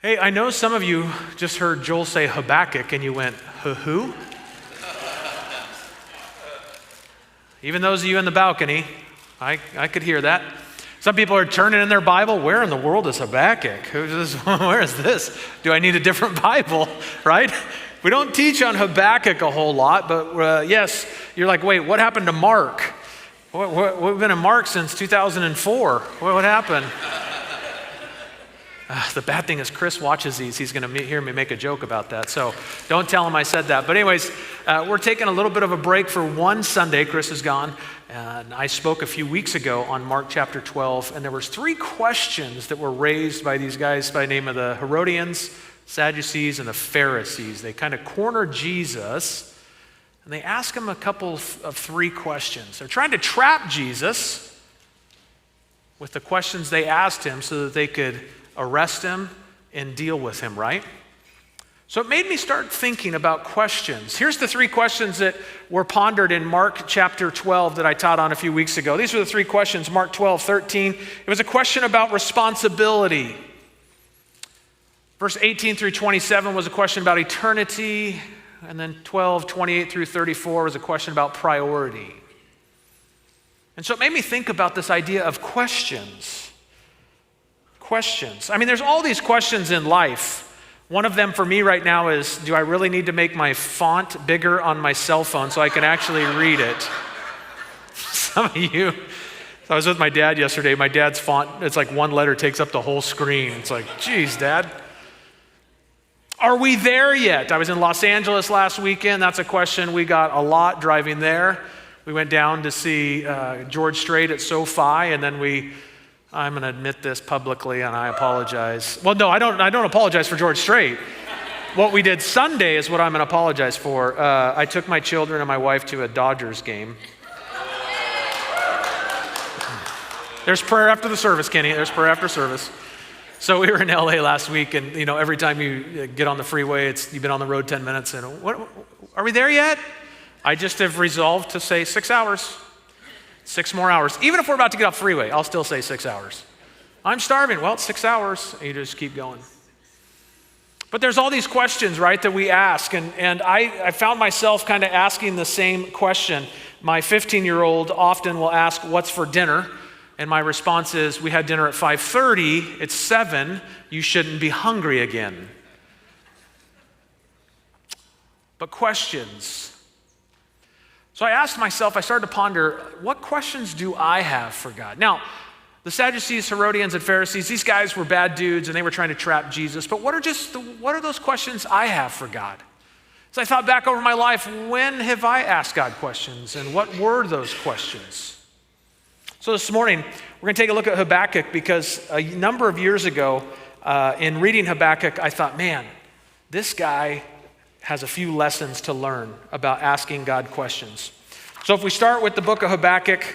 Hey, I know some of you just heard Joel say Habakkuk and you went, who? Even those of you in the balcony, I could hear that. Some people are turning in their Bible. Where in the world is Habakkuk? Where is this? Do I need a different Bible, right? We don't teach on Habakkuk a whole lot, but yes, you're like, wait, what happened to Mark? We've been in Mark since 2004. What happened? The bad thing is Chris watches these. He's going to hear me make a joke about that. So don't tell him I said that. But anyways, we're taking a little bit of a break for one Sunday. Chris is gone. And I spoke a few weeks ago on Mark chapter 12. And there was 3 questions that were raised by these guys by the name of the Herodians, Sadducees, and the Pharisees. They kind of cornered Jesus. And they asked him a couple of 3 questions. They're trying to trap Jesus with the questions they asked him so that they could arrest him and deal with him, right? So it made me start thinking about questions. Here's the 3 questions that were pondered in Mark chapter 12 that I taught on a few weeks ago. These were the 3 questions. Mark 12:13. It was a question about responsibility. Verse 18 through 27 was a question about eternity. And then 12:28 through 34 was a question about priority. And so it made me think about this idea of questions. Questions. I mean, there's all these questions in life. One of them for me right now is, do I really need to make my font bigger on my cell phone so I can actually read it? Some of you, I was with my dad yesterday. My dad's font, it's like one letter takes up the whole screen. It's like, geez, Dad. Are we there yet? I was in Los Angeles last weekend. That's a question we got a lot driving there. We went down to see George Strait at SoFi, and then I'm going to admit this publicly, and I apologize. Well, no, I don't apologize for George Strait. What we did Sunday is what I'm going to apologize for. I took my children and my wife to a Dodgers game. There's prayer after the service, Kenny. There's prayer after service. So we were in LA last week, and every time you get on the freeway, you've been on the road 10 minutes, and what, are we there yet? I just have resolved to say 6 hours. 6 more hours. Even if we're about to get off freeway, I'll still say 6 hours. I'm starving. Well, it's 6 hours. And you just keep going. But there's all these questions, right, that we ask. And I found myself kind of asking the same question. My 15-year-old often will ask, what's for dinner? And my response is, we had dinner at 5:30. It's 7. You shouldn't be hungry again. But questions. So I asked myself, I started to ponder, what questions do I have for God? Now, the Sadducees, Herodians, and Pharisees, these guys were bad dudes and they were trying to trap Jesus. But what are those questions I have for God? So I thought back over my life, when have I asked God questions? And what were those questions? So this morning, we're going to take a look at Habakkuk because a number of years ago, in reading Habakkuk, I thought, man, this guy has a few lessons to learn about asking God questions. So if we start with the book of Habakkuk,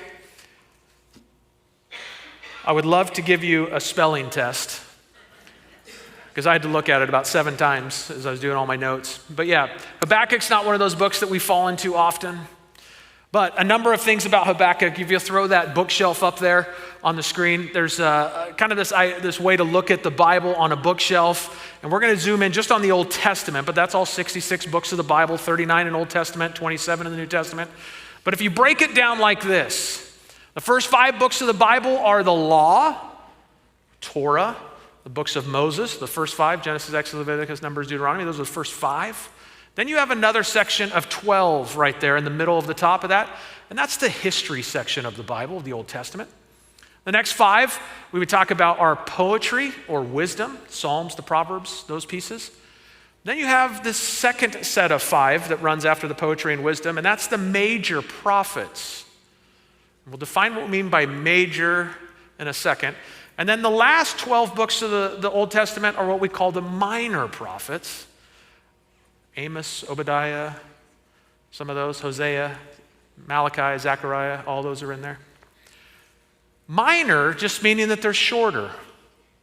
I would love to give you a spelling test because I had to look at it about 7 times as I was doing all my notes. But yeah, Habakkuk's not one of those books that we fall into often. But a number of things about Habakkuk. If you throw that bookshelf up there on the screen, there's kind of this way to look at the Bible on a bookshelf. And we're going to zoom in just on the Old Testament, but that's all 66 books of the Bible, 39 in Old Testament, 27 in the New Testament. But if you break it down like this, the first 5 books of the Bible are the law, Torah, the books of Moses, the first 5, Genesis, Exodus, Leviticus, Numbers, Deuteronomy, those are the first 5. Then you have another section of 12 right there in the middle of the top of that, and that's the history section of the Bible, of the Old Testament. The next 5 we would talk about are poetry or wisdom, Psalms, the Proverbs, those pieces. Then you have this second set of 5 that runs after the poetry and wisdom, and that's the major prophets. We'll define what we mean by major in a second. And then the last 12 books of the Old Testament are what we call the minor prophets. Amos, Obadiah, some of those, Hosea, Malachi, Zechariah, all those are in there. Minor just meaning that they're shorter.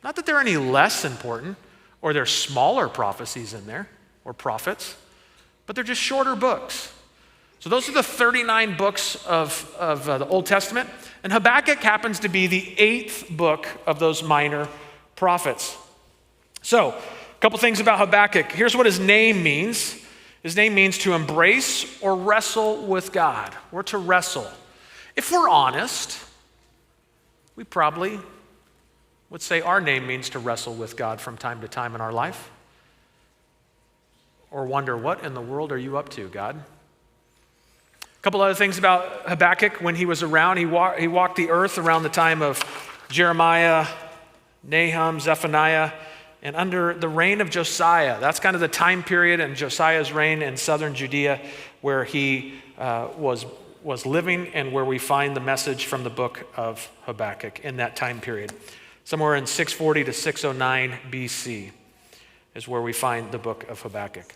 Not that they're any less important or there's smaller prophecies in there or prophets, but they're just shorter books. So those are the 39 books of the Old Testament, and Habakkuk happens to be the 8th book of those minor prophets. So couple things about Habakkuk. Here's what his name means. His name means to embrace or wrestle with God, or to wrestle. If we're honest, we probably would say our name means to wrestle with God from time to time in our life. Or wonder, what in the world are you up to, God? A couple other things about Habakkuk. When he was around, he walked the earth around the time of Jeremiah, Nahum, Zephaniah, and under the reign of Josiah. That's kind of the time period in Josiah's reign in southern Judea where he was living and where we find the message from the book of Habakkuk in that time period. Somewhere in 640 to 609 BC is where we find the book of Habakkuk.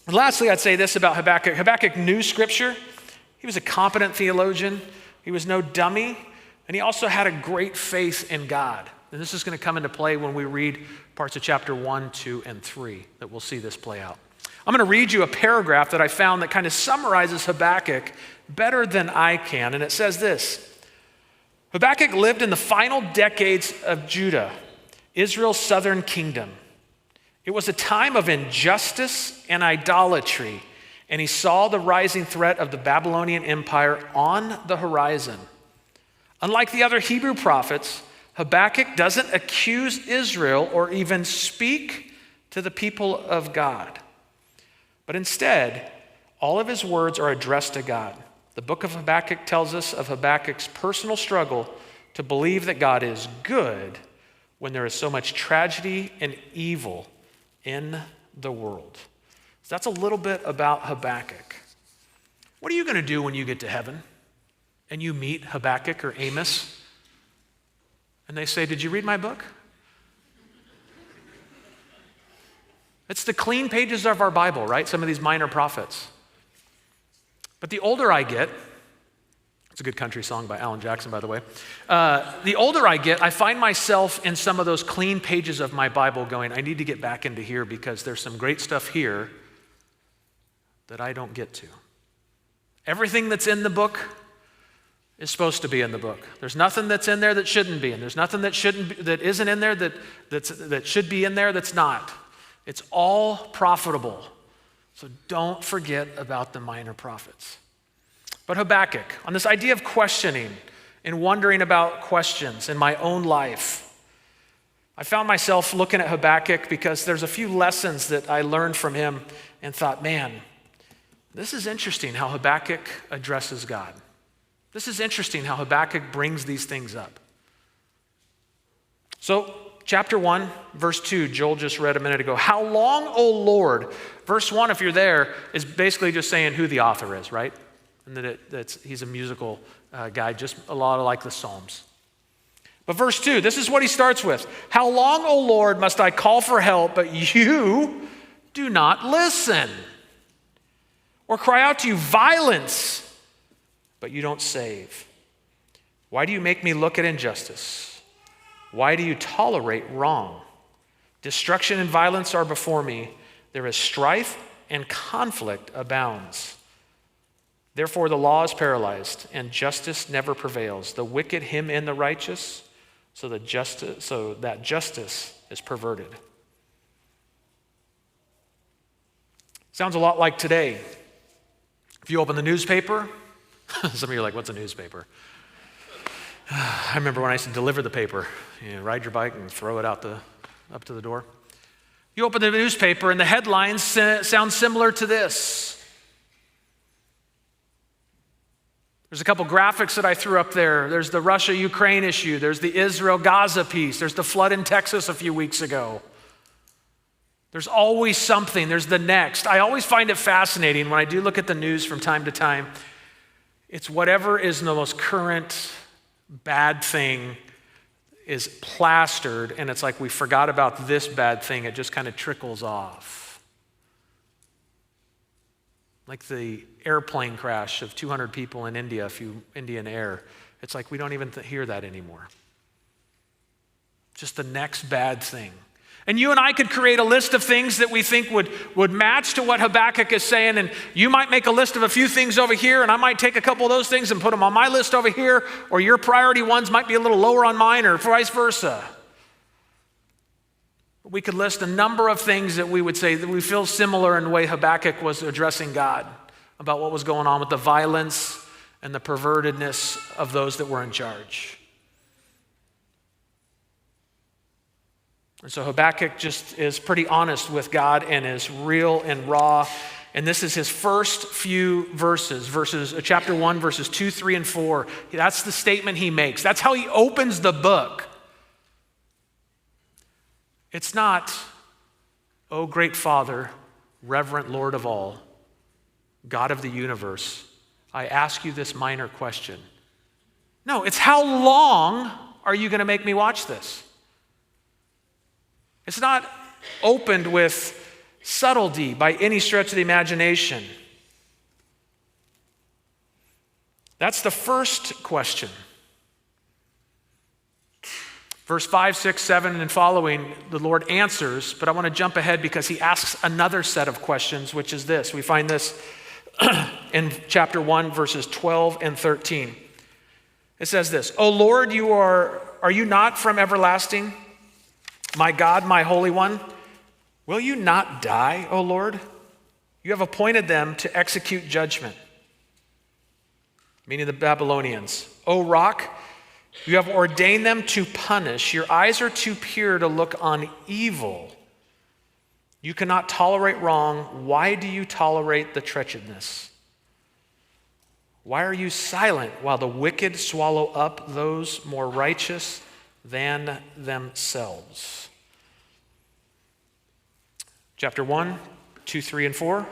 And lastly, I'd say this about Habakkuk. Habakkuk knew Scripture. He was a competent theologian. He was no dummy. And he also had a great faith in God. And this is going to come into play when we read parts of chapter 1, 2, and 3 that we'll see this play out. I'm going to read you a paragraph that I found that kind of summarizes Habakkuk better than I can. And it says this: Habakkuk lived in the final decades of Judah, Israel's southern kingdom. It was a time of injustice and idolatry, and he saw the rising threat of the Babylonian Empire on the horizon. Unlike the other Hebrew prophets, Habakkuk doesn't accuse Israel or even speak to the people of God. But instead, all of his words are addressed to God. The book of Habakkuk tells us of Habakkuk's personal struggle to believe that God is good when there is so much tragedy and evil in the world. So that's a little bit about Habakkuk. What are you going to do when you get to heaven and you meet Habakkuk or Amos and they say, "Did you read my book?" It's the clean pages of our Bible, right? Some of these minor prophets. But the older I get, it's a good country song by Alan Jackson, by the way. The older I get, I find myself in some of those clean pages of my Bible going, I need to get back into here because there's some great stuff here that I don't get to. Everything that's in the book is supposed to be in the book. There's nothing that's in there that shouldn't be, and there's nothing that isn't in there that should be in there that's not. It's all profitable. So don't forget about the minor prophets. But Habakkuk, on this idea of questioning and wondering about questions in my own life, I found myself looking at Habakkuk because there's a few lessons that I learned from him and thought, man, this is interesting how Habakkuk addresses God. This is interesting how Habakkuk brings these things up. So, chapter 1, verse 2, Joel just read a minute ago. How long, O Lord? Verse 1, if you're there, is basically just saying who the author is, right? And that he's a musical guy, just a lot like the Psalms. But verse 2, this is what he starts with. How long, O Lord, must I call for help, but you do not listen? Or cry out to you, violence, but you don't save? Why do you make me look at injustice? Why do you tolerate wrong? Destruction and violence are before me. There is strife and conflict abounds. Therefore the law is paralyzed and justice never prevails. The wicked hem in the righteous, so that justice is perverted. Sounds a lot like today. If you open the newspaper, some of you are like, what's a newspaper? I remember when I used to deliver the paper. Ride your bike and throw it up to the door. You open the newspaper and the headlines sound similar to this. There's a couple graphics that I threw up there. There's the Russia-Ukraine issue. There's the Israel-Gaza piece. There's the flood in Texas a few weeks ago. There's always something. There's the next. I always find it fascinating when I do look at the news from time to time. It's whatever is the most current bad thing is plastered, and it's like we forgot about this bad thing. It just kind of trickles off. Like the airplane crash of 200 people in India, Indian Air. It's like we don't even hear that anymore. Just the next bad thing. And you and I could create a list of things that we think would match to what Habakkuk is saying, and you might make a list of a few things over here, and I might take a couple of those things and put them on my list over here, or your priority ones might be a little lower on mine, or vice versa. We could list a number of things that we would say that we feel similar in the way Habakkuk was addressing God about what was going on with the violence and the pervertedness of those that were in charge. And so Habakkuk just is pretty honest with God and is real and raw. And this is his first few verses, chapter 1, verses 2, 3, and 4. That's the statement he makes. That's how he opens the book. It's not, "O great Father, reverent Lord of all, God of the universe, I ask you this minor question." No, it's, "How long are you going to make me watch this?" It's not opened with subtlety by any stretch of the imagination. That's the first question. Verse 5, 6, 7, and following, the Lord answers, but I want to jump ahead because he asks another set of questions, which is this. We find this in chapter 1, verses 12 and 13. It says this, "O Lord, are you not from everlasting? My God, my Holy One, will you not die, O Lord? You have appointed them to execute judgment," meaning the Babylonians. "O Rock, you have ordained them to punish. Your eyes are too pure to look on evil. You cannot tolerate wrong. Why do you tolerate the treacherousness? Why are you silent while the wicked swallow up those more righteous than themselves?" Chapter 1, 2, 3, and 4.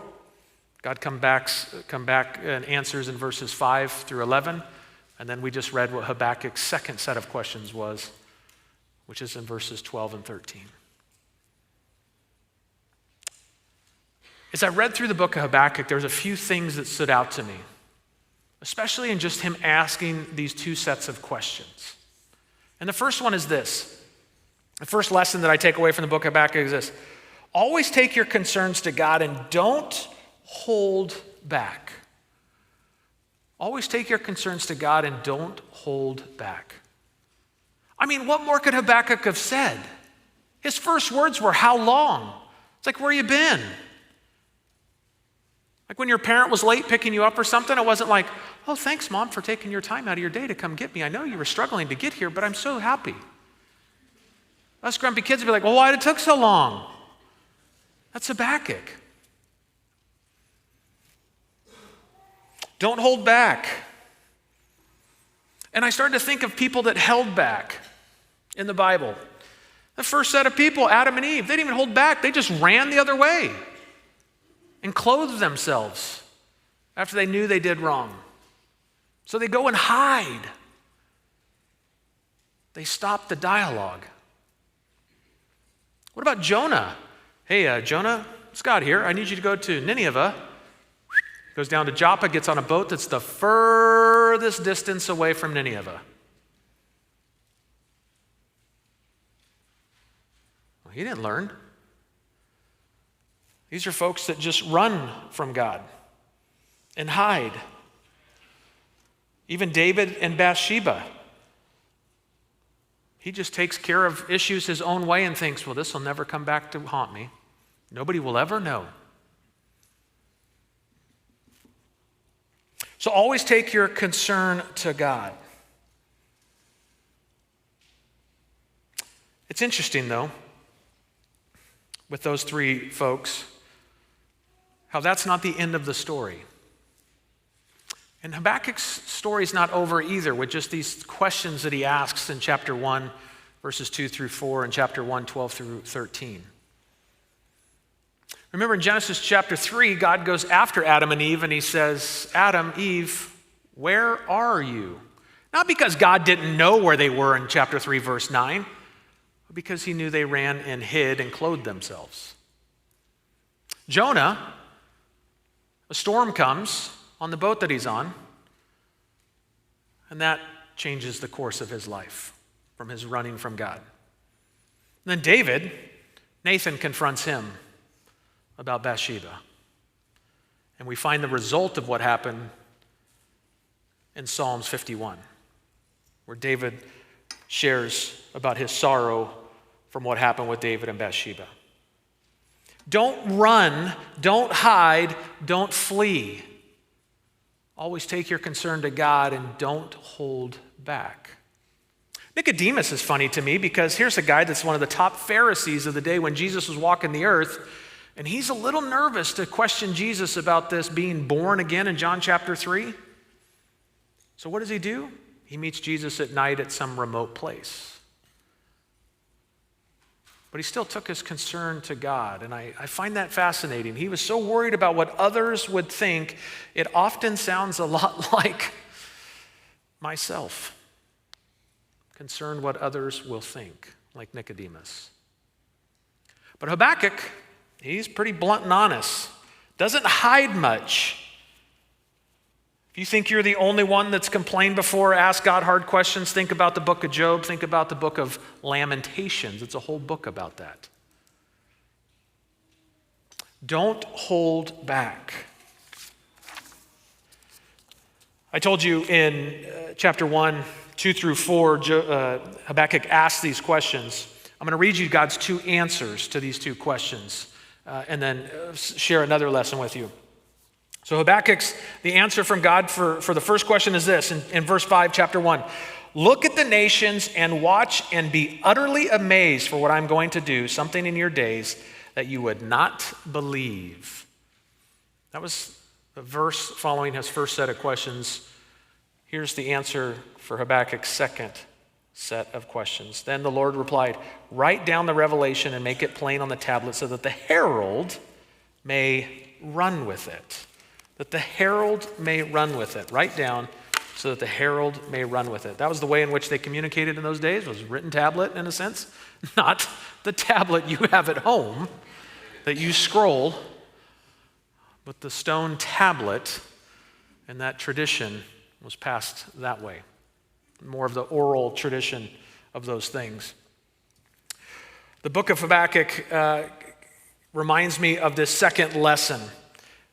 God come back and answers in verses 5 through 11. And then we just read what Habakkuk's second set of questions was, which is in verses 12 and 13. As I read through the book of Habakkuk, there was a few things that stood out to me, especially in just him asking these two sets of questions. And the first one is this. The first lesson that I take away from the book of Habakkuk is this. Always take your concerns to God and don't hold back. Always take your concerns to God and don't hold back. I mean, what more could Habakkuk have said? His first words were, "How long?" It's like, where you been? Like when your parent was late picking you up or something, it wasn't like, "Oh, thanks, Mom, for taking your time out of your day to come get me. I know you were struggling to get here, but I'm so happy." Us grumpy kids would be like, "Well, why did it take so long?" That's Habakkuk. Don't hold back. And I started to think of people that held back in the Bible. The first set of people, Adam and Eve, they didn't even hold back. They just ran the other way and clothed themselves after they knew they did wrong. So they go and hide. They stop the dialogue. What about Jonah? "Hey, Jonah, it's God here. I need you to go to Nineveh." Goes down to Joppa, gets on a boat that's the furthest distance away from Nineveh. Well, he didn't learn. These are folks that just run from God and hide. Even David and Bathsheba. He just takes care of issues his own way and thinks, "Well, this will never come back to haunt me. Nobody will ever know." So always take your concern to God. It's interesting, though, with those three folks, how that's not the end of the story. And Habakkuk's story is not over either with just these questions that he asks in chapter 1, verses 2 through 4, and chapter 1, 12 through 13. Remember in Genesis chapter 3, God goes after Adam and Eve and he says, "Adam, Eve, where are you?" Not because God didn't know where they were in chapter 3, verse 9, but because he knew they ran and hid and clothed themselves. Jonah, a storm comes on the boat that he's on, and that changes the course of his life from his running from God. And then David, Nathan confronts him about Bathsheba. And we find the result of what happened in Psalms 51, where David shares about his sorrow from what happened with David and Bathsheba. Don't run, don't hide, don't flee. Always take your concern to God and don't hold back. Nicodemus is funny to me because here's a guy that's one of the top Pharisees of the day when Jesus was walking the earth, and he's a little nervous to question Jesus about this being born again in John chapter 3. So what does he do? He meets Jesus at night at some remote place. But he still took his concern to God, and I find that fascinating. He was so worried about what others would think, it often sounds a lot like myself. Concerned what others will think, like Nicodemus. But Habakkuk, he's pretty blunt and honest. Doesn't hide much. If you think you're the only one that's complained before, ask God hard questions, think about the book of Job, think about the book of Lamentations. It's a whole book about that. Don't hold back. I told you in chapter 1, 2 through 4, Habakkuk asked these questions. I'm going to read you God's two answers to these two questions and then share another lesson with you. So Habakkuk's, the answer from God for the first question is this, in verse 5, chapter 1. Look at the nations and watch and be utterly amazed for what I'm going to do, something in your days that you would not believe. That was the verse following his first set of questions. Here's the answer for Habakkuk's second set of questions. Then the Lord replied, write down the revelation and make it plain on the tablet so that the herald may run with it. That the herald may run with it. Write down so that the herald may run with it. That was the way in which they communicated in those days, was written tablet in a sense. Not the tablet you have at home that you scroll, but the stone tablet, and that tradition was passed that way. More of the oral tradition of those things. The book of Habakkuk reminds me of this second lesson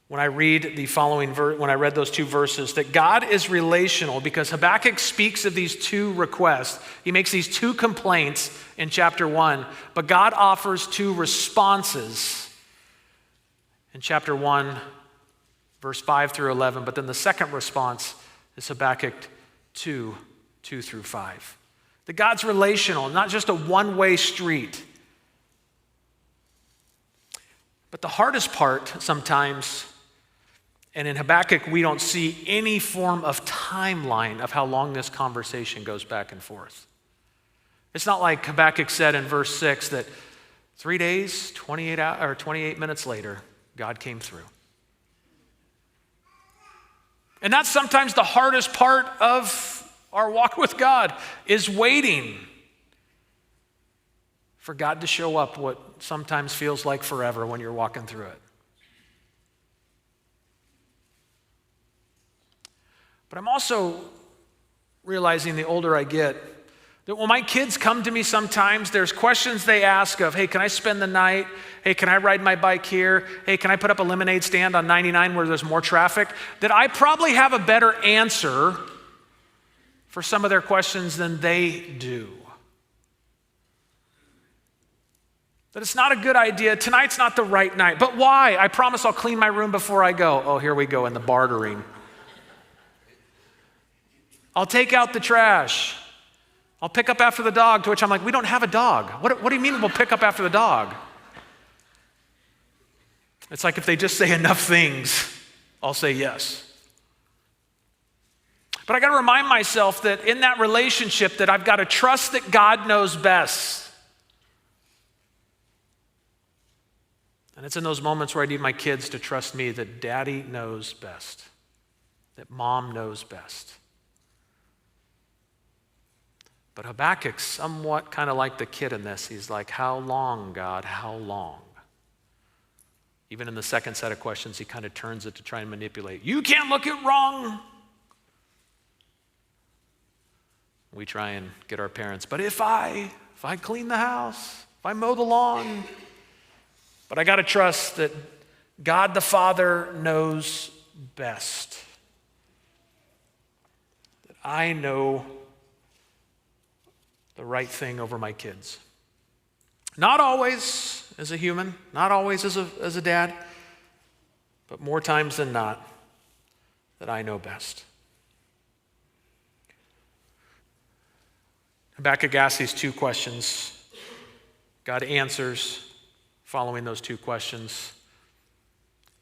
when I read the following when I read those two verses, that God is relational because Habakkuk speaks of these two requests. He makes these two complaints in chapter 1, but God offers two responses in chapter 1, verse 5 through 11. But then the second response is Habakkuk 2 through 5. That God's relational, not just a one-way street. But the hardest part sometimes, and in Habakkuk, we don't see any form of timeline of how long this conversation goes back and forth. It's not like Habakkuk said in verse 6 that 3 days, 28 minutes later, God came through. And that's sometimes the hardest part of our walk with God, is waiting for God to show up what sometimes feels like forever when you're walking through it. But I'm also realizing the older I get that when my kids come to me sometimes, there's questions they ask of, hey, can I spend the night? Hey, can I ride my bike here? Hey, can I put up a lemonade stand on 99 where there's more traffic? That I probably have a better answer for some of their questions than they do. That it's not a good idea. Tonight's not the right night. But why? I promise I'll clean my room before I go. Oh, here we go in the bartering. I'll take out the trash. I'll pick up after the dog, to which I'm like, we don't have a dog. What do you mean we'll pick up after the dog? It's like if they just say enough things, I'll say yes. But I got to remind myself that in that relationship that I've got to trust that God knows best. And it's in those moments where I need my kids to trust me that daddy knows best, that mom knows best. But Habakkuk's somewhat kind of like the kid in this. He's like, how long, God, how long? Even in the second set of questions, he kind of turns it to try and manipulate. You can't look it wrong. We try and get our parents, but if I clean the house, if I mow the lawn, but I got to trust that God the Father knows best. That I know the right thing over my kids. Not always as a human, not always as a dad, but more times than not, that I know best. Habakkuk asks these two questions. God answers following those two questions.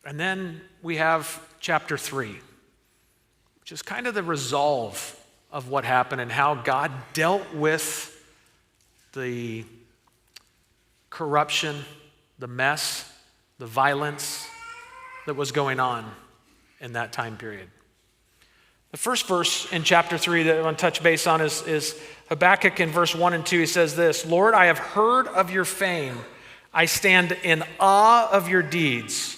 And then we have chapter 3, which is kind of the resolve of what happened and how God dealt with the corruption, the mess, the violence that was going on in that time period. The first verse in chapter 3 that I want to touch base on is Habakkuk in verse 1 and 2. He says this, "Lord, I have heard of your fame. I stand in awe of your deeds.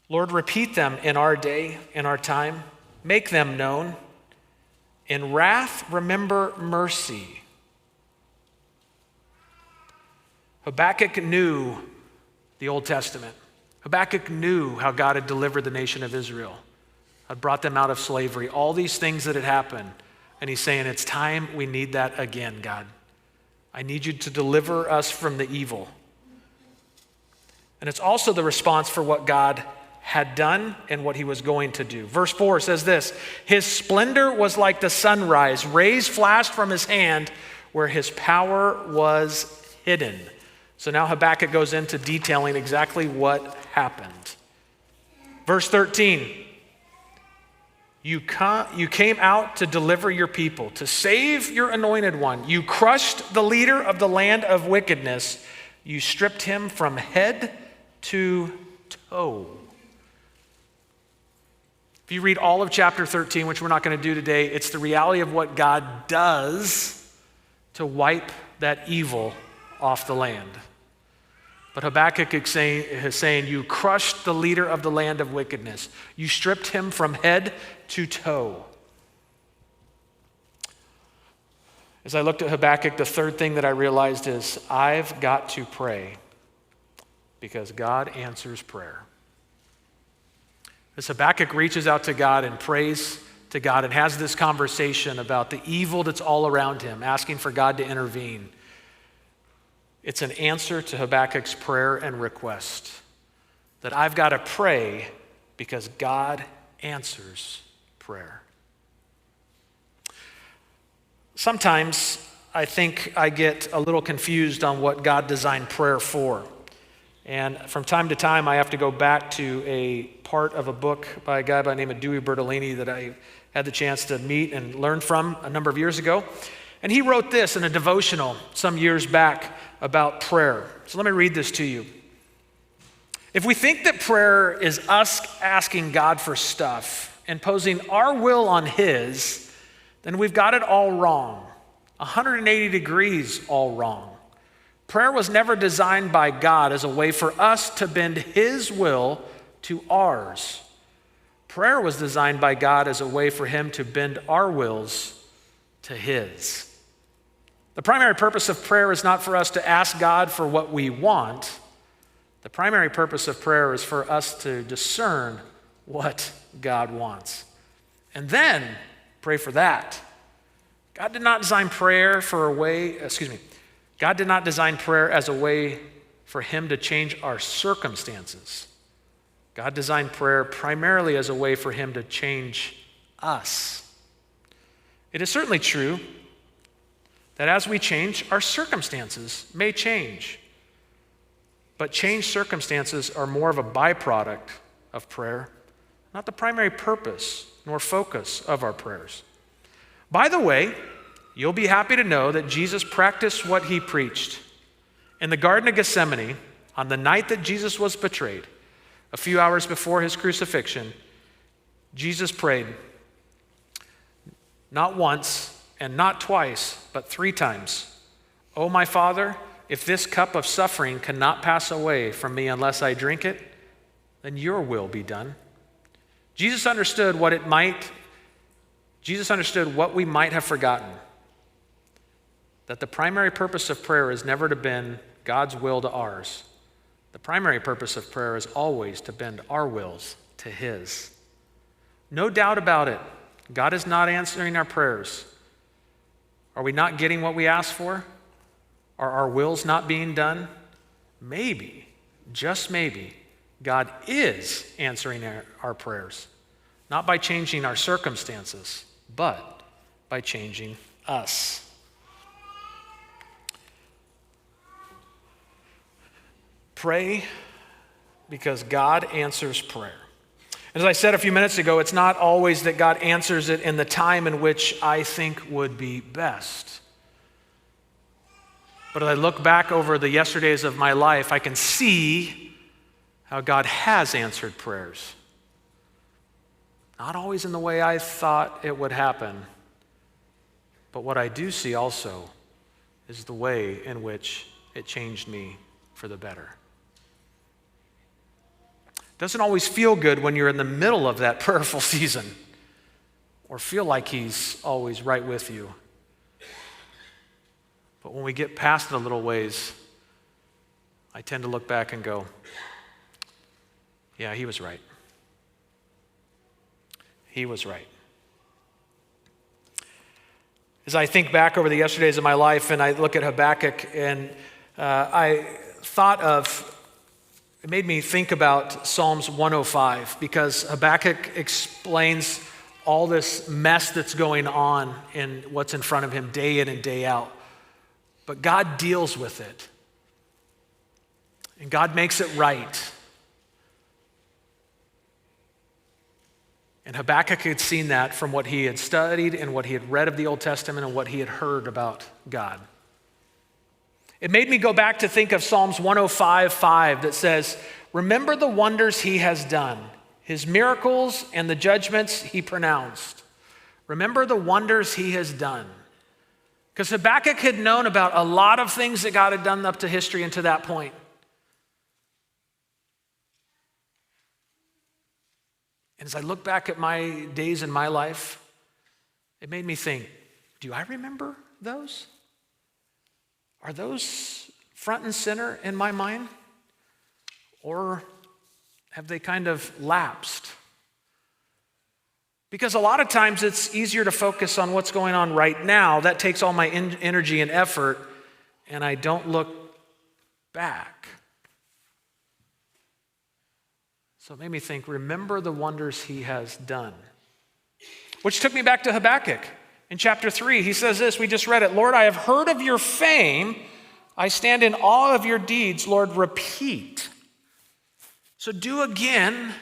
Lord, repeat them in our day, in our time. Make them known. In wrath, remember mercy." Habakkuk knew the Old Testament. Habakkuk knew how God had delivered the nation of Israel, had brought them out of slavery, all these things that had happened. And he's saying, it's time we need that again, God. I need you to deliver us from the evil. And it's also the response for what God had done and what he was going to do. Verse 4 says this, "His splendor was like the sunrise. Rays flashed from his hand where his power was hidden." So now Habakkuk goes into detailing exactly what happened. Verse 13, you came out to deliver your people, to save your anointed one. You crushed the leader of the land of wickedness. You stripped him from head to toe. If you read all of chapter 13, which we're not going to do today, it's the reality of what God does to wipe that evil off the land. But Habakkuk is saying, you crushed the leader of the land of wickedness. You stripped him from head to toe. As I looked at Habakkuk, the third thing that I realized is I've got to pray because God answers prayer. As Habakkuk reaches out to God and prays to God and has this conversation about the evil that's all around him, asking for God to intervene, it's an answer to Habakkuk's prayer and request that I've got to pray because God answers prayer. Sometimes I think I get a little confused on what God designed prayer for. And from time to time, I have to go back to a part of a book by a guy by the name of Dewey Bertolini that I had the chance to meet and learn from a number of years ago. And he wrote this in a devotional some years back about prayer. So let me read this to you. If we think that prayer is us asking God for stuff, imposing our will on his, then we've got it all wrong. 180 degrees all wrong. Prayer was never designed by God as a way for us to bend his will to ours. Prayer was designed by God as a way for him to bend our wills to his. The primary purpose of prayer is not for us to ask God for what we want. The primary purpose of prayer is for us to discern what God wants. And then pray for that. God did not design prayer as a way for him to change our circumstances. God designed prayer primarily as a way for him to change us. It is certainly true that as we change, our circumstances may change. But changed circumstances are more of a byproduct of prayer, not the primary purpose nor focus of our prayers. By the way, you'll be happy to know that Jesus practiced what he preached. In the Garden of Gethsemane, on the night that Jesus was betrayed, a few hours before his crucifixion, Jesus prayed, not once and not twice, but 3 times. "Oh, my Father, if this cup of suffering cannot pass away from me unless I drink it, then your will be done." Jesus understood what we might have forgotten. That the primary purpose of prayer is never to bend God's will to ours. The primary purpose of prayer is always to bend our wills to his. No doubt about it, God is not answering our prayers. Are we not getting what we asked for? Are our wills not being done? Maybe, just maybe, God is answering our prayers, not by changing our circumstances, but by changing us. Pray because God answers prayer. As I said a few minutes ago, it's not always that God answers it in the time in which I think would be best. But as I look back over the yesterdays of my life, I can see how God has answered prayers. Not always in the way I thought it would happen, but what I do see also is the way in which it changed me for the better. Doesn't always feel good when you're in the middle of that prayerful season or feel like he's always right with you. But when we get past it a little ways, I tend to look back and go, yeah, he was right. He was right. As I think back over the yesterdays of my life and I look at Habakkuk and I thought of, it made me think about Psalms 105 because Habakkuk explains all this mess that's going on in what's in front of him day in and day out. But God deals with it. And God makes it right. And Habakkuk had seen that from what he had studied and what he had read of the Old Testament and what he had heard about God. It made me go back to think of Psalms 105:5 that says, remember the wonders he has done, his miracles and the judgments he pronounced. Remember the wonders he has done. Because Habakkuk had known about a lot of things that God had done up to history and to that point. And as I look back at my days in my life, it made me think, do I remember those? Are those front and center in my mind? Or have they kind of lapsed? Because a lot of times it's easier to focus on what's going on right now. That takes all my energy and effort, and I don't look back. So it made me think, remember the wonders he has done. Which took me back to Habakkuk. In chapter 3, he says this, we just read it, Lord, I have heard of your fame. I stand in awe of your deeds. Lord, repeat. So do again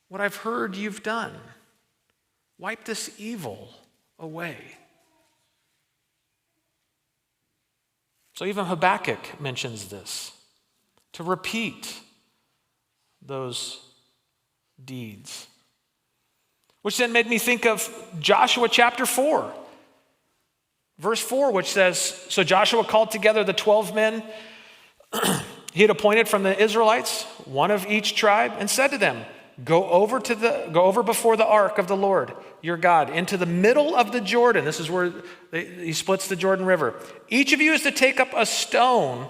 what I've heard you've done. Wipe this evil away. So even Habakkuk mentions this, to repeat those deeds. Which then made me think of Joshua chapter 4, verse 4, which says, so Joshua called together the 12 men he had appointed from the Israelites, one of each tribe, and said to them, go over before the ark of the Lord your God into the middle of the Jordan. This is where he splits the Jordan River. Each of you is to take up a stone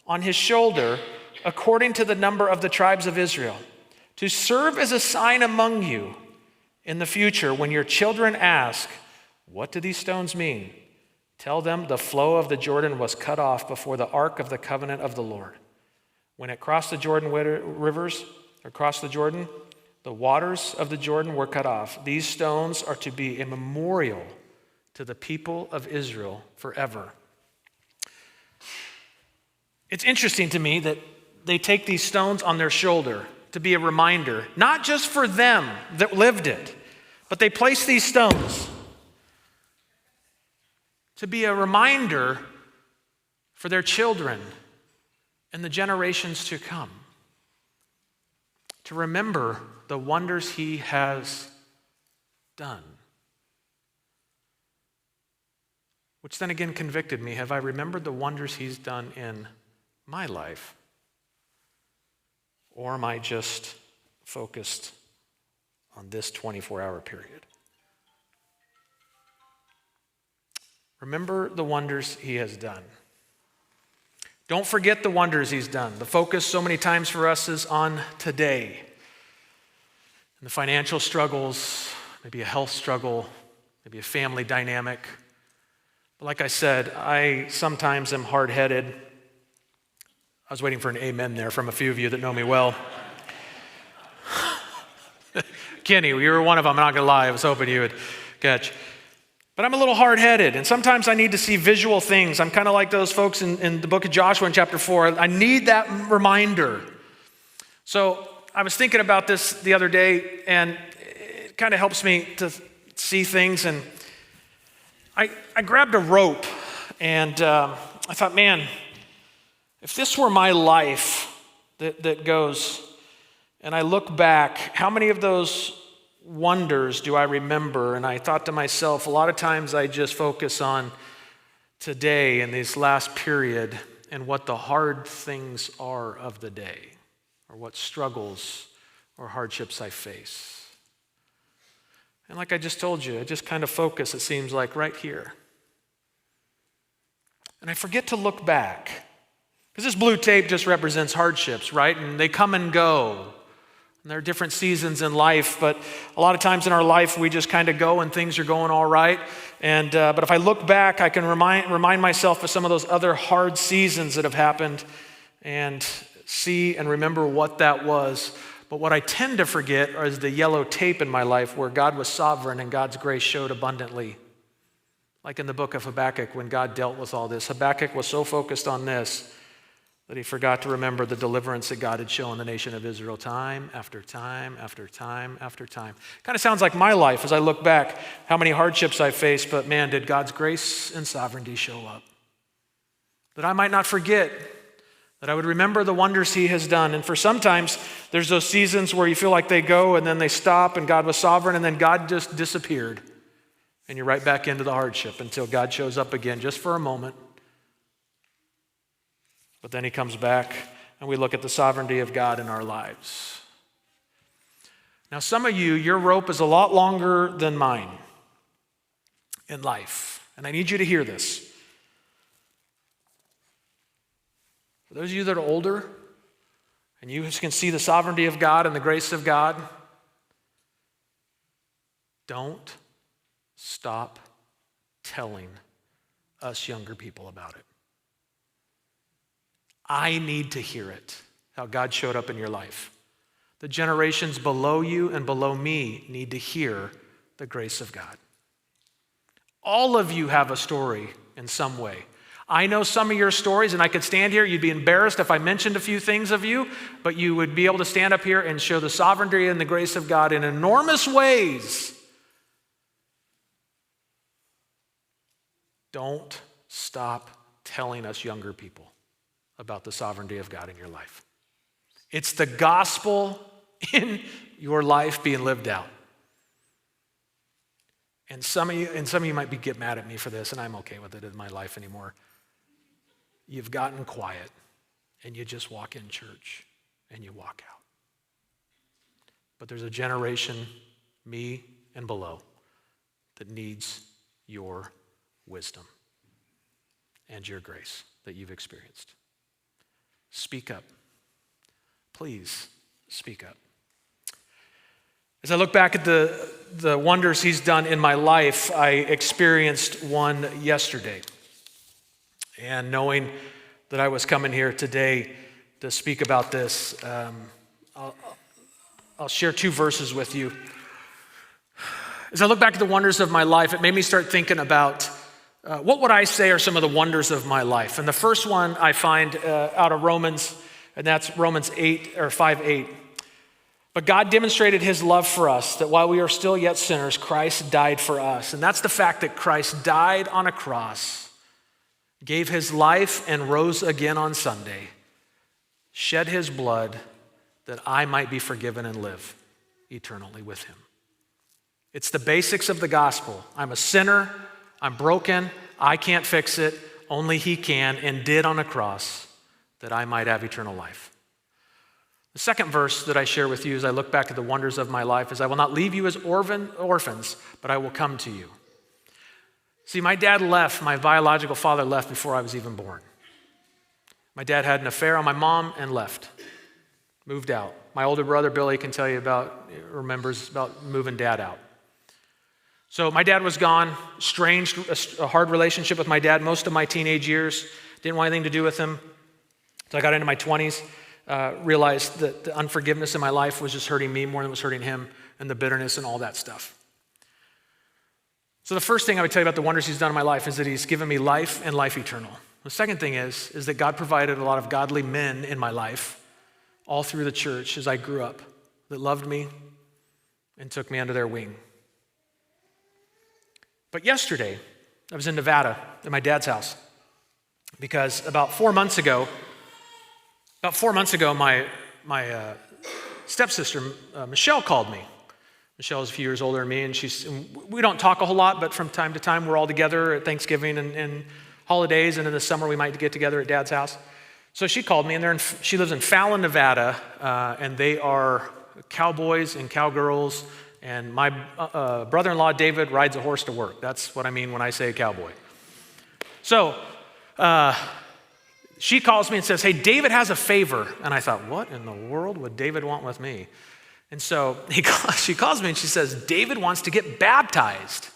on his shoulder according to the number of the tribes of Israel, to serve as a sign among you in the future when your children ask, what do these stones mean? Tell them the flow of the Jordan was cut off before the ark of the covenant of the Lord. When it crossed the Jordan rivers, or crossed the Jordan, the waters of the Jordan were cut off. These stones are to be a memorial to the people of Israel forever. It's interesting to me that they take these stones on their shoulder to be a reminder, not just for them that lived it, but they place these stones to be a reminder for their children and the generations to come, to remember the wonders he has done. Which then again convicted me. Have I remembered the wonders he's done in my life? Or am I just focused on this 24-hour period? Remember the wonders he has done. Don't forget the wonders he's done. The focus so many times for us is on today. And the financial struggles, maybe a health struggle, maybe a family dynamic, But like I said, I sometimes am hard-headed. I was waiting for an amen there from a few of you that know me well. Kenny, you were one of them, I'm not going to lie. I was hoping you would catch. But I'm a little hard-headed, and sometimes I need to see visual things. I'm kind of like those folks in the book of Joshua in chapter 4. I need that reminder. So I was thinking about this the other day, and it kind of helps me to see things. And I grabbed a rope, and I thought, man, if this were my life that goes, and I look back, how many of those wonders do I remember? And I thought to myself, a lot of times I just focus on today and this last period and what the hard things are of the day, or what struggles or hardships I face. And like I just told you, I just kind of focus, it seems like, right here. And I forget to look back. Because this blue tape just represents hardships, right? And they come and go. And there are different seasons in life, but a lot of times in our life, we just kind of go and things are going all right. And but if I look back, I can remind myself of some of those other hard seasons that have happened and see and remember what that was. But what I tend to forget is the yellow tape in my life where God was sovereign and God's grace showed abundantly. Like in the book of Habakkuk, when God dealt with all this, Habakkuk was so focused on this that he forgot to remember the deliverance that God had shown the nation of Israel time after time after time after time. Kind of sounds like my life as I look back, how many hardships I faced, but man, did God's grace and sovereignty show up. That I might not forget, that I would remember the wonders he has done. And for sometimes, there's those seasons where you feel like they go and then they stop and God was sovereign and then God just disappeared. And you're right back into the hardship until God shows up again just for a moment. But then he comes back and we look at the sovereignty of God in our lives. Now, some of you, your rope is a lot longer than mine in life. And I need you to hear this. For those of you that are older and you can see the sovereignty of God and the grace of God, don't stop telling us younger people about it. I need to hear it, how God showed up in your life. The generations below you and below me need to hear the grace of God. All of you have a story in some way. I know some of your stories, and I could stand here. You'd be embarrassed if I mentioned a few things of you, but you would be able to stand up here and show the sovereignty and the grace of God in enormous ways. Don't stop telling us younger people about the sovereignty of God in your life. It's the gospel in your life being lived out. And some of you might get mad at me for this, and I'm okay with it in my life anymore. You've gotten quiet, and you just walk in church, and you walk out. But there's a generation, me and below, that needs your wisdom and your grace that you've experienced. Speak up. Please speak up. As I look back at the wonders he's done in my life, I experienced one yesterday. And knowing that I was coming here today to speak about this, I'll share two verses with you. As I look back at the wonders of my life, it made me start thinking about what would I say are some of the wonders of my life. And the first one I find out of Romans, and that's Romans 5:8. But God demonstrated his love for us, that while we are still yet sinners, Christ died for us. And that's the fact that Christ died on a cross, gave his life and rose again on Sunday, shed his blood that I might be forgiven and live eternally with him. It's the basics of the gospel. I'm a sinner, I'm broken, I can't fix it, only he can and did on a cross that I might have eternal life. The second verse that I share with you as I look back at the wonders of my life is, I will not leave you as orphans, but I will come to you. See, my dad left, my biological father left before I was even born. My dad had an affair on my mom and left, moved out. My older brother, Billy, can tell you remembers about moving dad out. So my dad was gone, estranged, a hard relationship with my dad most of my teenage years. Didn't want anything to do with him. So I got into my 20s, realized that the unforgiveness in my life was just hurting me more than it was hurting him, and the bitterness and all that stuff. So the first thing I would tell you about the wonders he's done in my life is that he's given me life and life eternal. The second thing is that God provided a lot of godly men in my life all through the church as I grew up that loved me and took me under their wing. But yesterday, I was in Nevada at my dad's house because about 4 months ago, my stepsister, Michelle, called me. Michelle is a few years older than me, and we don't talk a whole lot, but from time to time, we're all together at Thanksgiving and holidays, and in the summer, we might get together at Dad's house. So she called me, and she lives in Fallon, Nevada, and they are cowboys and cowgirls, and my brother-in-law, David, rides a horse to work. That's what I mean when I say a cowboy. So she calls me and says, hey, David has a favor. And I thought, what in the world would David want with me? And so she calls me and she says, David wants to get baptized.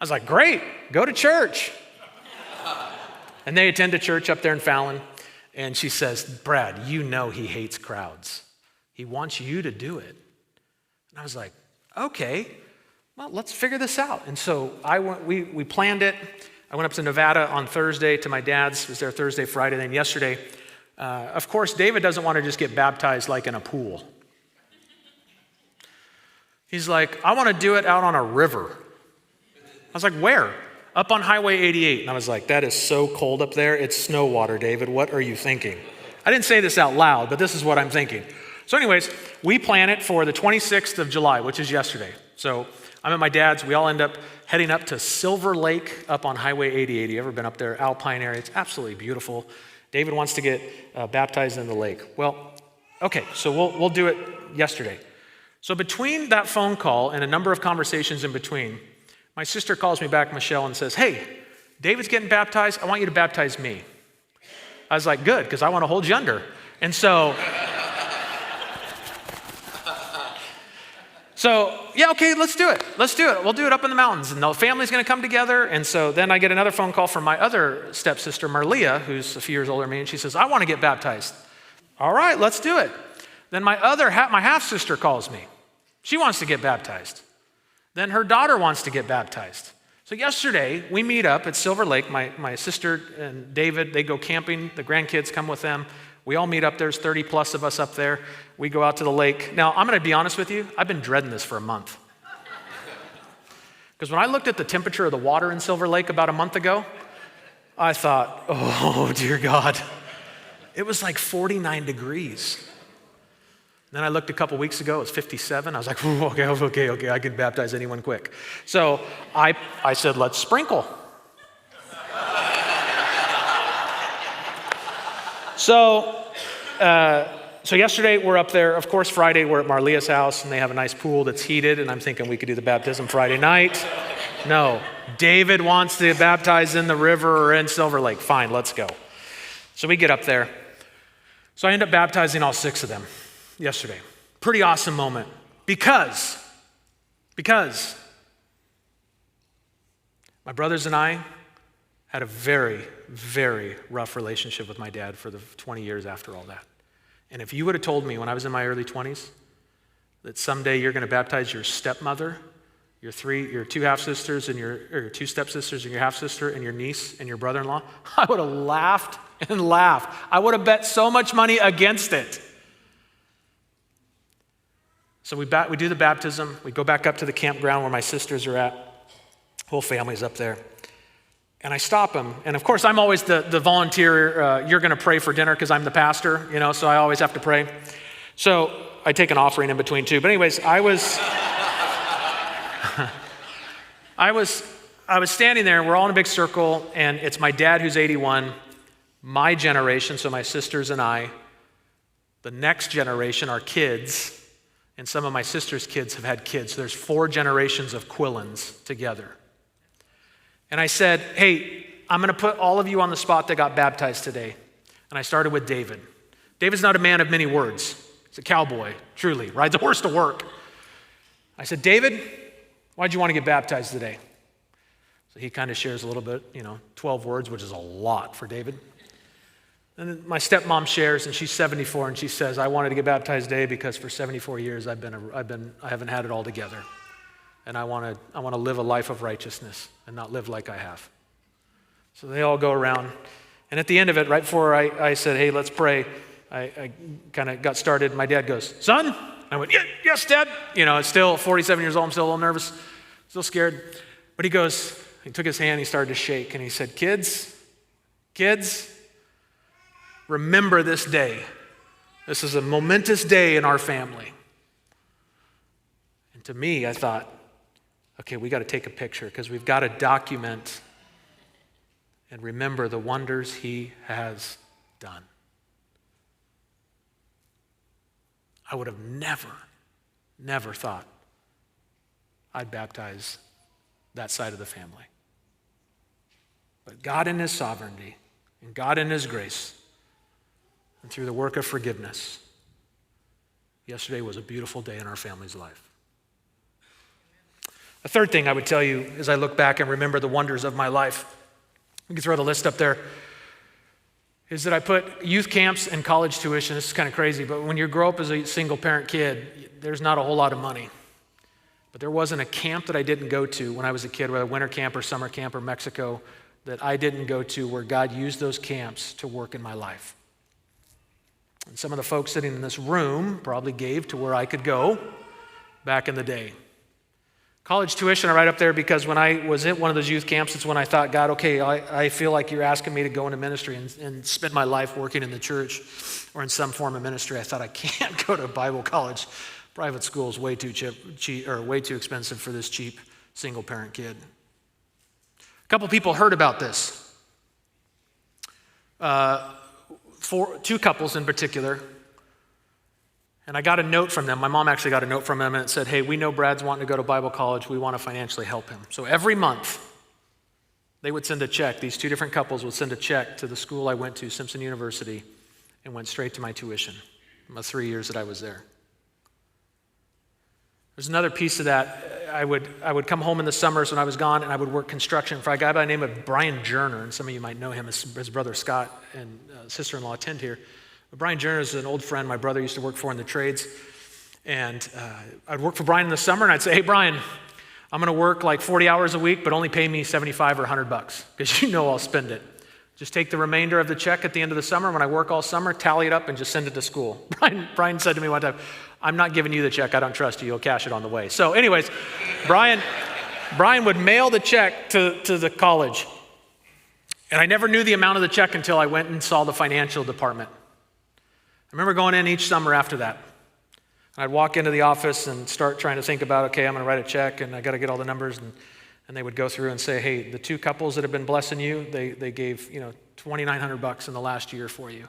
I was like, great, go to church. And they attend a church up there in Fallon. And she says, Brad, you know he hates crowds. He wants you to do it. And I was like, okay, well, let's figure this out. And so we planned it. I went up to Nevada on Thursday to my dad's. Was there Thursday, Friday, then yesterday. Of course, David doesn't want to just get baptized like in a pool. He's like, I want to do it out on a river. I was like, where? Up on Highway 88. And I was like, that is so cold up there. It's snow water, David. What are you thinking? I didn't say this out loud, but this is what I'm thinking. So anyways, we plan it for the 26th of July, which is yesterday. So I'm at my dad's. We all end up heading up to Silver Lake up on Highway 88. You ever been up there? Alpine area. It's absolutely beautiful. David wants to get baptized in the lake. Well, okay, so we'll do it yesterday. So between that phone call and a number of conversations in between, my sister calls me back, Michelle, and says, hey, David's getting baptized. I want you to baptize me. I was like, good, because I want to hold you under. And so yeah, okay, let's do it. Let's do it. We'll do it up in the mountains. And the family's going to come together. And so then I get another phone call from my other stepsister, Marlia, who's a few years older than me. And she says, I want to get baptized. All right, let's do it. Then my half-sister calls me. She wants to get baptized. Then her daughter wants to get baptized. So yesterday, we meet up at Silver Lake. My sister and David, they go camping. The grandkids come with them. We all meet up. There's 30 plus of us up there. We go out to the lake. Now, I'm going to be honest with you. I've been dreading this for a month. Because when I looked at the temperature of the water in Silver Lake about a month ago, I thought, oh, dear God. It was like 49 degrees. Then I looked a couple weeks ago, it was 57. I was like, okay, I can baptize anyone quick. So I said, let's sprinkle. So yesterday we're up there. Of course, Friday we're at Marlia's house, and they have a nice pool that's heated, and I'm thinking we could do the baptism Friday night. No, David wants to baptize in the river or in Silver Lake. Fine, let's go. So we get up there. So I end up baptizing all 6 of them yesterday. Pretty awesome moment because my brothers and I had a very, very rough relationship with my dad for the 20 years after all that. And if you would have told me when I was in my early 20s that someday you're going to baptize your stepmother, your 2 half-sisters and your 2 stepsisters and your half-sister and your niece and your brother-in-law, I would have laughed and laughed. I would have bet so much money against it. So we do the baptism. We go back up to the campground where my sisters are at. Whole family's up there. And I stop them. And of course, I'm always the volunteer. You're going to pray for dinner because I'm the pastor, so I always have to pray. So I take an offering in between too. But anyways, I was standing there. We're all in a big circle. And it's my dad who's 81, my generation, so my sisters and I. The next generation, our kids. And some of my sister's kids have had kids. So there's 4 generations of Quillens together. And I said, hey, I'm going to put all of you on the spot that got baptized today. And I started with David. David's not a man of many words. He's a cowboy, truly, rides a horse to work. I said, David, Why'd you want to get baptized today? So he kind of shares a little bit, 12 words, which is a lot for David. And then my stepmom shares, and she's 74, and she says, I wanted to get baptized today because for 74 years I haven't had it all together. And I want to live a life of righteousness and not live like I have. So they all go around. And at the end of it, right before I said, hey, let's pray, I kind of got started. My dad goes, son? I went, yeah, yes, Dad. It's still 47 years old. I'm still a little nervous, still scared. But he took his hand, he started to shake, and he said, kids, remember this day. This is a momentous day in our family. And to me, I thought, okay, we got to take a picture because we've got to document and remember the wonders he has done. I would have never thought I'd baptize that side of the family. But God in his sovereignty and God in his grace and through the work of forgiveness, yesterday was a beautiful day in our family's life. A third thing I would tell you as I look back and remember the wonders of my life, you can throw the list up there, is that I put youth camps and college tuition. This is kind of crazy, but when you grow up as a single parent kid, there's not a whole lot of money. But there wasn't a camp that I didn't go to when I was a kid, whether winter camp or summer camp or Mexico, that I didn't go to where God used those camps to work in my life. And some of the folks sitting in this room probably gave to where I could go back in the day. College tuition, I write up there because when I was at one of those youth camps, it's when I thought, God, okay, I feel like you're asking me to go into ministry and spend my life working in the church or in some form of ministry. I thought, I can't go to Bible college. Private school is way too cheap or way too expensive for this cheap single parent kid. A couple people heard about this. Two couples in particular. And I got a note from them. My mom actually got a note from them, and it said, hey, we know Brad's wanting to go to Bible college. We want to financially help him. So every month, they would send a check. These two different couples would send a check to the school I went to, Simpson University, and went straight to my tuition, my 3 years that I was there. There's another piece of that. I would come home in the summers when I was gone, and I would work construction for a guy by the name of Brian Jerner, and some of you might know him. His brother Scott and sister-in-law attend here. But Brian Jerner is an old friend my brother used to work for in the trades. And I'd work for Brian in the summer, and I'd say, hey, Brian, I'm going to work like 40 hours a week, but only pay me $75 or $100 because I'll spend it. Just take the remainder of the check at the end of the summer. When I work all summer, tally it up and just send it to school. Brian said to me one time, I'm not giving you the check. I don't trust you. You'll cash it on the way. So anyways, Brian would mail the check to the college. And I never knew the amount of the check until I went and saw the financial department. I remember going in each summer after that. I'd walk into the office and start trying to think about, okay, I'm going to write a check and I got to get all the numbers. And they would go through and say, hey, the two couples that have been blessing you, they gave $2,900 in the last year for you. And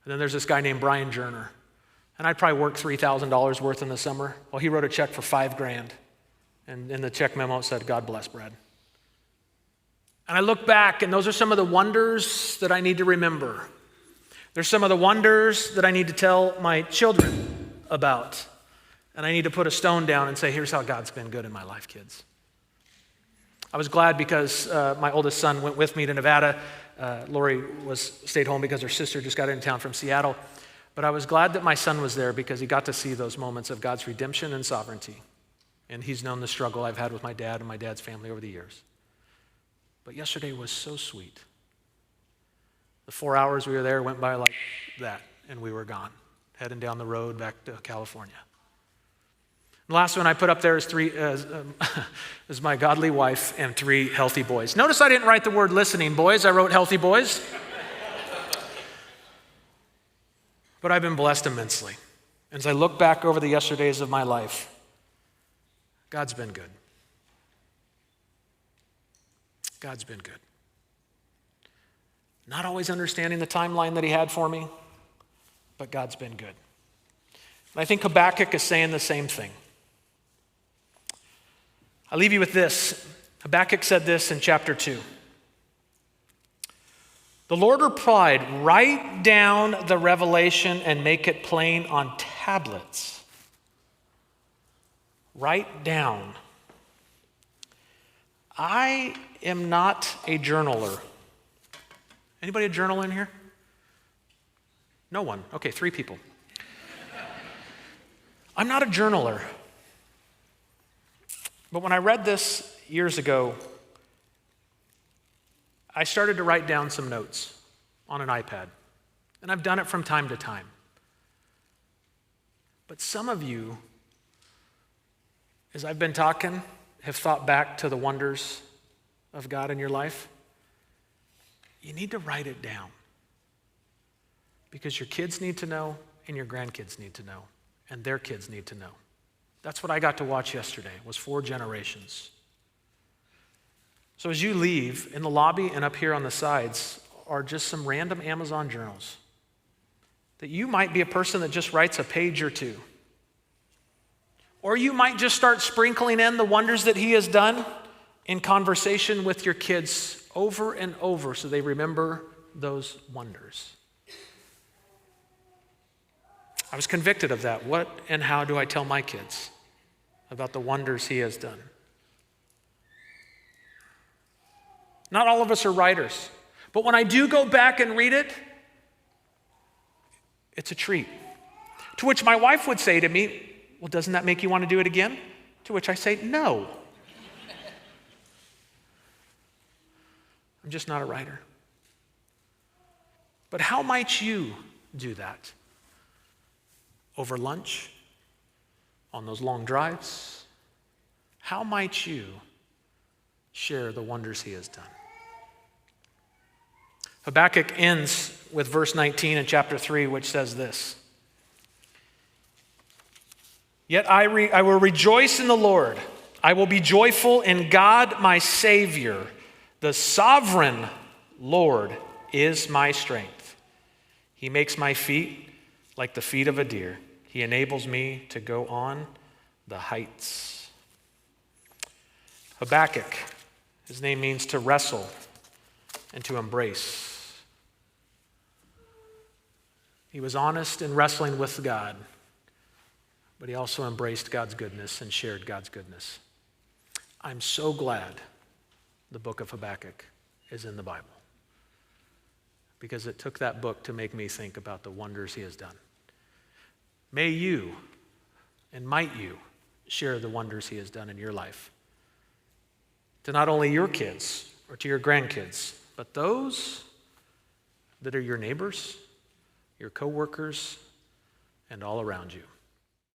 then there's this guy named Brian Jerner. And I'd probably work $3,000 worth in the summer. Well, he wrote a check for $5,000. And in the check memo it said, God bless Brad. And I look back, and those are some of the wonders that I need to remember. There's some of the wonders that I need to tell my children about. And I need to put a stone down and say, here's how God's been good in my life, kids. I was glad because my oldest son went with me to Nevada. Lori stayed home because her sister just got in town from Seattle. But I was glad that my son was there because he got to see those moments of God's redemption and sovereignty. And he's known the struggle I've had with my dad and my dad's family over the years. But yesterday was so sweet. The 4 hours we were there went by like that, and we were gone, heading down the road back to California. The last one I put up there is my godly wife and 3 healthy boys. Notice I didn't write the word listening boys. I wrote healthy boys. But I've been blessed immensely. And as I look back over the yesterdays of my life, God's been good. God's been good. Not always understanding the timeline that he had for me, but God's been good. And I think Habakkuk is saying the same thing. I'll leave you with this. Habakkuk said this in chapter 2. The Lord replied, write down the revelation and make it plain on tablets. Write down I am not a journaler. Anybody a journal in here? No one. Okay, 3 people. I'm not a journaler. But when I read this years ago, I started to write down some notes on an iPad. And I've done it from time to time. But some of you, as I've been talking, have thought back to the wonders of God in your life. You need to write it down. Because your kids need to know, and your grandkids need to know, and their kids need to know. That's what I got to watch yesterday, was 4 generations. So as you leave, in the lobby and up here on the sides are just some random Amazon journals that you might be a person that just writes a page or 2. Or you might just start sprinkling in the wonders that he has done in conversation with your kids over and over so they remember those wonders. I was convicted of that. What and how do I tell my kids about the wonders he has done? Not all of us are writers, but when I do go back and read it, it's a treat. To which my wife would say to me, well, doesn't that make you want to do it again? To which I say, no. I'm just not a writer. But how might you do that? Over lunch? On those long drives? How might you share the wonders he has done? Habakkuk ends with verse 19 in chapter 3, which says this: Yet I will rejoice in the Lord. I will be joyful in God my Savior. The sovereign Lord is my strength. He makes my feet like the feet of a deer. He enables me to go on the heights. Habakkuk, his name means to wrestle and to embrace. He was honest in wrestling with God, but he also embraced God's goodness and shared God's goodness. I'm so glad the book of Habakkuk is in the Bible, because it took that book to make me think about the wonders he has done. May you and might you share the wonders he has done in your life to not only your kids or to your grandkids, but those that are your neighbors, your coworkers, and all around you.